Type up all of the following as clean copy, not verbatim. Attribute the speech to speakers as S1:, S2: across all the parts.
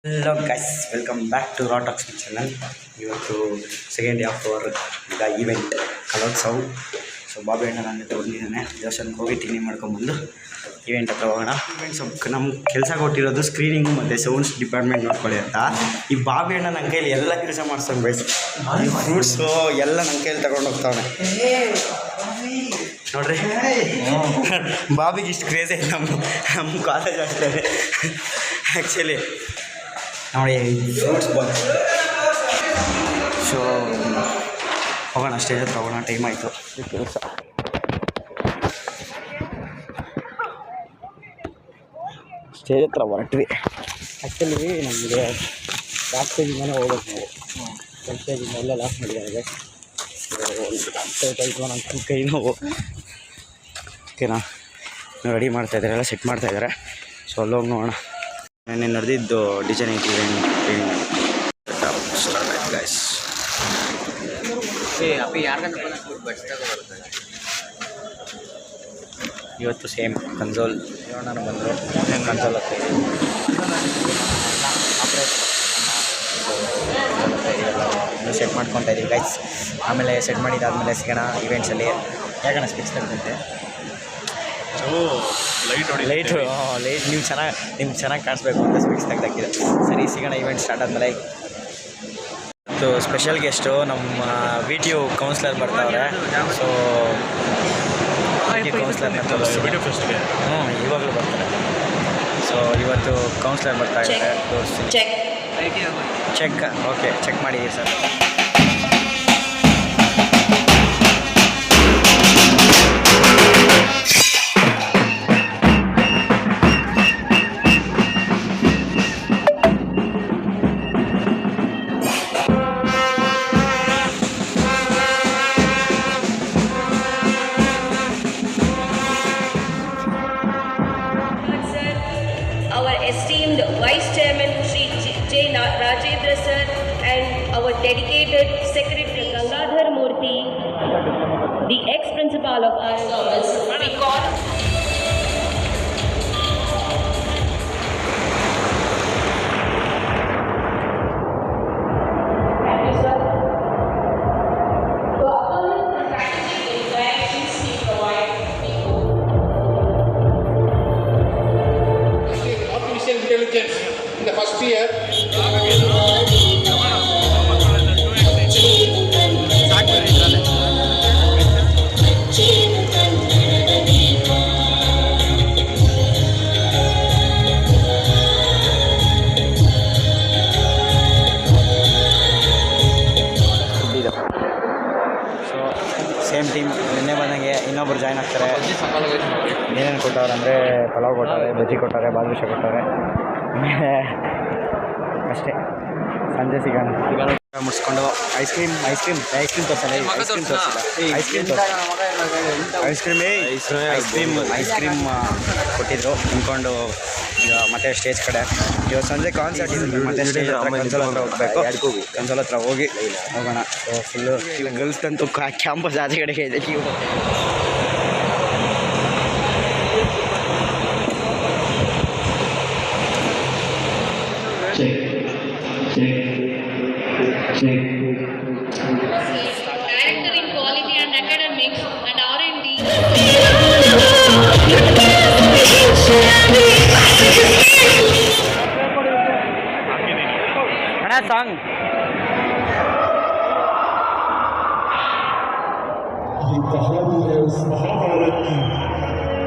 S1: Hello guys, welcome back to ರಾಟಾಕ್ಸ್ channel. ಇವತ್ತು second day of our event Kalotsav. So Bobby ಅಣ್ಣ ನನ್ನ ಜೊತೆ ಬಂದಿದ್ದಾನೆ. ದೇವಸ್ಥಾನಕ್ಕೆ ಹೋಗಿ ತಿಂಡಿ ಮಾಡ್ಕೊಂಬಂದು ಇವೆಂಟ್ ಹತ್ರ ಹೋಗೋಣ. ಇವೆಂಟ್ ಸ್ವಲ್ಪ ನಮ್ಮ ಕೆಲಸ ಕೊಟ್ಟಿರೋದು ಸ್ಕ್ರೀನಿಂಗು ಮತ್ತು ಸೌಂಡ್ಸ್ ಡಿಪಾರ್ಟ್ಮೆಂಟ್ ನೋಡ್ಕೊಳ್ಳಿ ಅಂತ. ಈ ಬಾಬಿ ಅಣ್ಣ ನನ್ನ ಕೈಲಿ ಎಲ್ಲ ಕೆಲಸ ಮಾಡ್ಸೋಂಗೆ ಬಯಸು. ಫ್ರೂಟ್ಸು ಎಲ್ಲ ನನ್ನ ಕೈಲಿ ತಗೊಂಡು ಹೋಗ್ತಾವನೆ ನೋಡ್ರಿ. ಬಾಬಿಗೆ ಇಷ್ಟು ಕ್ರೇಜ್ ಐತೆ ನಮ್ಮ ಕಾಲೇಜ್ ಅಷ್ಟೇ ಆ್ಯಕ್ಚುಲಿ. ನೋಡಿ ಫ್ರೂಟ್ಸ್ ಬಾಕ್ಸ್. ಸೊ ಹೋಗೋಣ, ಸ್ಟೇಜ್ ಹತ್ರ ಹೋಗೋಣ, ಟೈಮ್ ಆಯಿತು. ಕೆಲಸ ಸ್ಟೇಜ್ ಹತ್ರ ಹೊರಟ್ವಿ. ಆ್ಯಕ್ಚುಲಿ ನಮಗೆ ಲಾಸ್ಟ್ ಸ್ಟೇಜಿಂದಲೇ ಹೋಗ್ಬೇಕು ನಾವು. ಒಂದು ಸ್ಟೇಜಿಂದ ಎಲ್ಲ ಲಾಸ್ಟ್ ಮಾಡಿದ್ದಾರೆ. ಸೊ ನನ್ನ ಕೈ ನೋವು. ಓಕೆನಾ, ರೆಡಿ ಮಾಡ್ತಾಯಿದ್ದಾರೆ, ಎಲ್ಲ ಸೆಟ್ ಮಾಡ್ತಾಯಿದ್ದಾರೆ. ಸೊ ಅಲ್ಲೋಗಿ ನೋಡೋಣ. ನೆನ್ನೆ ನಡೆದಿದ್ದು ಡಿಸೈನಿಂಗ್ ಸ್ಟಾರ್ಟ್ ಆಯ್ತು ಗೈಸ್. ಇವತ್ತು ಸೇಮ್ ಕನ್ಸೋಲ್ ನಾನು ಬಂದರು. ಕನ್ಸೋಲ್ ಇನ್ನೂ ಸೆಟ್ ಮಾಡ್ಕೊತಾ ಇದ್ದೀವಿ ಗೈಸ್. ಆಮೇಲೆ ಸೆಟ್ ಮಾಡಿದ್ದಾದಮೇಲೆ ಸಿಗೋಣ ಇವೆಂಟ್ಸಲ್ಲಿ. ಯಾಕಣ್ಣ ಸ್ಪೆಕ್ಸ್ ತಗೊಂಡೆ ಲೈಟು ನೀವು ನಿಮ್ಗೆ ಚೆನ್ನಾಗಿ ಕಾಣಿಸ್ಬೇಕು ಅಂತ ಸ್ಪೆಕ್ಸ್ ತೆಗ್ದಾಕಿದೆ. ಸರಿ, ಸಿಗೋಣ ಇವೆಂಟ್ ಸ್ಟಾರ್ಟ್ ಆದಮೇಲೆ. ಮತ್ತು ಸ್ಪೆಷಲ್ ಗೆಸ್ಟು ನಮ್ಮ ವಿ ಟಿ ಯು ಕೌನ್ಸ್ಲರ್ ಬರ್ತಾವ್ರೆ. ಸೊ ಕೌನ್ಸ್ಲರ್ನ ತೋರಿಸ್ತೀನಿ. ಇವಾಗಲೂ ಬರ್ತಾರೆ. ಸೊ ಇವತ್ತು ಕೌನ್ಸ್ಲರ್ ಬರ್ತಾ ಇದ್ದಾರೆ, ತೋರಿಸ್ತೀನಿ. ಚೆಕ್ ಓಕೆ, ಚೆಕ್ ಮಾಡಿದ್ದೀವಿ sir.
S2: Esteemed Vice Chairman Shri J. Rajendra Sir and our dedicated Secretary Gangadhar Murthy, the ex-principal of our service, we call. Thank you, sir. So, upon the strategic interactions we provide
S3: intelligence in the first year.
S1: So same team ನಿನ್ನೆ ಬಂದಂಗೆ ಇನ್ನೊಬ್ರು join ಆಗ್ತಾರೆ. ಏನೇನು ಕೊಟ್ಟವ್ರೆ ಅಂದರೆ ಪಲಾವ್ ಕೊಟ್ಟವ್ರೆ, ಬಜ್ಜಿ ಕೊಟ್ಟವ್ರೆ, ಬಾದುಷಾ ಕೊಟ್ಟವ್ರೆ. ಅಷ್ಟೇ, ಸಂಜೆ ಸಿಗೋಣ. ಮುಗಿಸ್ಕೊಂಡು ಐಸ್ ಕ್ರೀಮ್ ತೋರಿಸಲ್ಲ. ಐಸ್ ಕ್ರೀಮ್ ಕೊಟ್ಟಿದ್ರು ತಿನ್ಕೊಂಡು. ಈಗ ಮತ್ತೆ ಸ್ಟೇಜ್ ಕಡೆ ಇವತ್ತು ಸಂಜೆ ಕಾನ್ಸರ್ಟ್ ಇದೆ. ಮತ್ತೆ ಸ್ಟೇಜ್ ಹತ್ರ ಕನ್ಸೋಲ್ ಹತ್ರ ಹೋಗಬೇಕು. ಕನ್ಸೋಲ್ ಹತ್ರ ಹೋಗೋಣ. ಸೊ ಫುಲ್ಲು ಗರ್ಲ್ಸ್ದಂತೂ ಕ್ಯಾಂಪಸ್ ಆಚೆ ಕಡೆಗೆ ಇದೆ.
S2: Director in Quality and Academics and R&D.
S1: Song
S4: ये कहानी है उस महाभारत की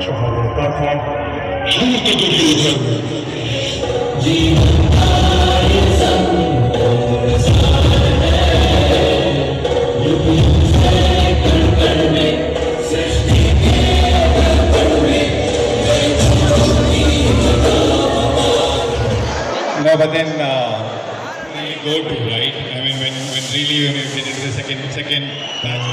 S4: जो होता था but then really go to, right? I mean, when really when you get into the second batch.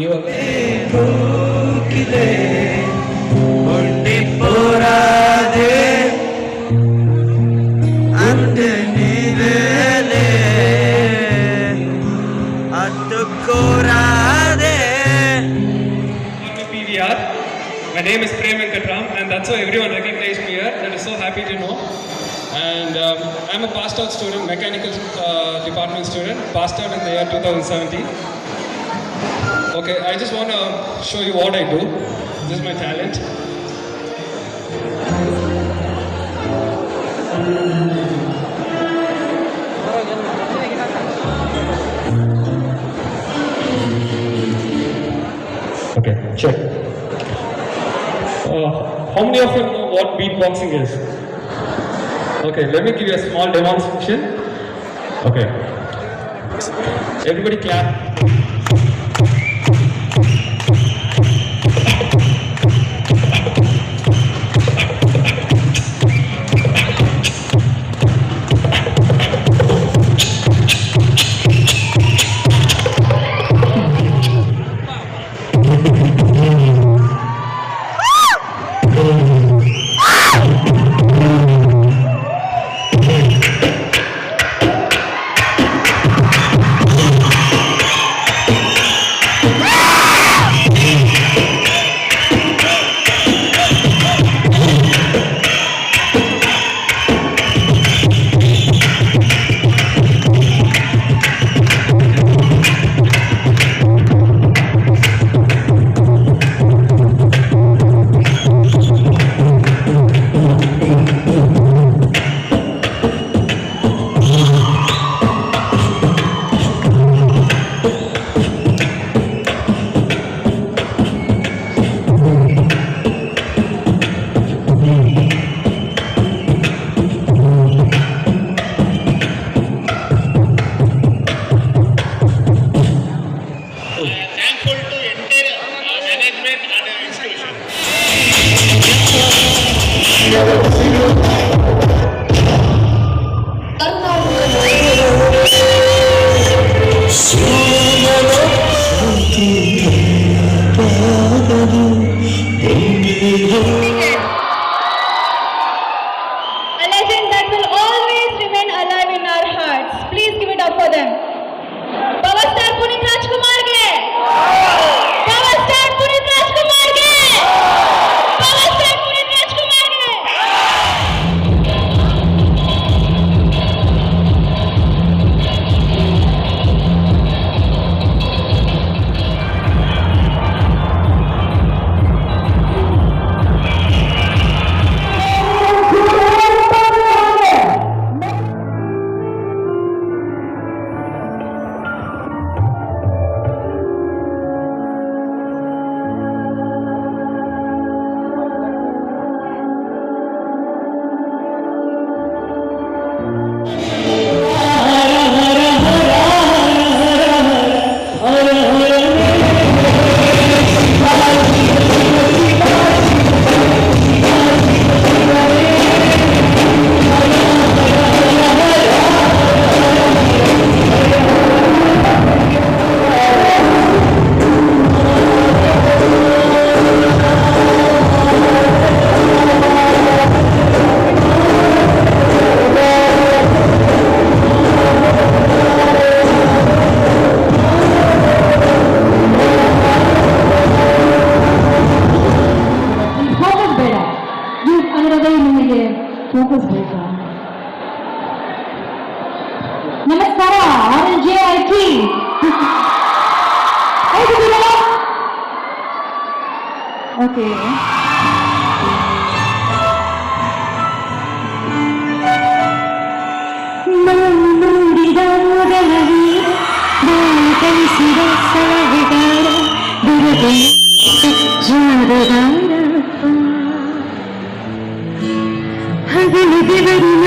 S5: ಇವಾಗ PR. My name is Prem Venkatram, and that's how everyone recognized me here. That is so happy to know. And I'm a passed out student, mechanical department student, passed out in the year 2017. Okay, I just want to show you what I do. This is my talent. Okay, check. How many of you know what beatboxing is? Okay, let me give you a small demonstration. Okay. Everybody clap.
S6: ನಮಸ್ಕಾರ RJIT okay ನೋಡಿದ ಮೊದಲನೇ ಕಲಿಸಿದ ಸಾವಿಗಾರ ದುರದೆ ಜಾರದಾರ ಹಗಲು ದೇವರಿನ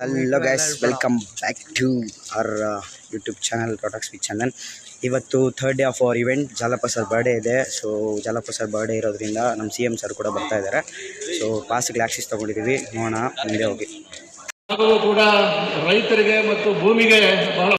S1: hello guys, welcome back to our YouTube channel ರಾಟಾಕ್ ಸ್ಪೀಚ್ ಚಾನಲ್. ಇವತ್ತು third day of our event. Jalappa sir birthday ಇದೆ. ಸೊ ಜಾಲಪ್ಪ ಸರ್ ಬರ್ಡೇ ಇರೋದ್ರಿಂದ ನಮ್ಮ CM ಸರ್ ಕೂಡ ಬರ್ತಾ ಇದ್ದಾರೆ. ಸೊ ಪಾಸ್ಗೆ ಆಕ್ಸಿಸ್ ತೊಗೊಂಡಿದ್ದೀವಿ, ನೋಡೋಣ ಮುಂದೆ ಹೋಗಿ.
S3: ಕೂಡ ರೈತರಿಗೆ ಮತ್ತು ಭೂಮಿಗೆ ಬಹಳ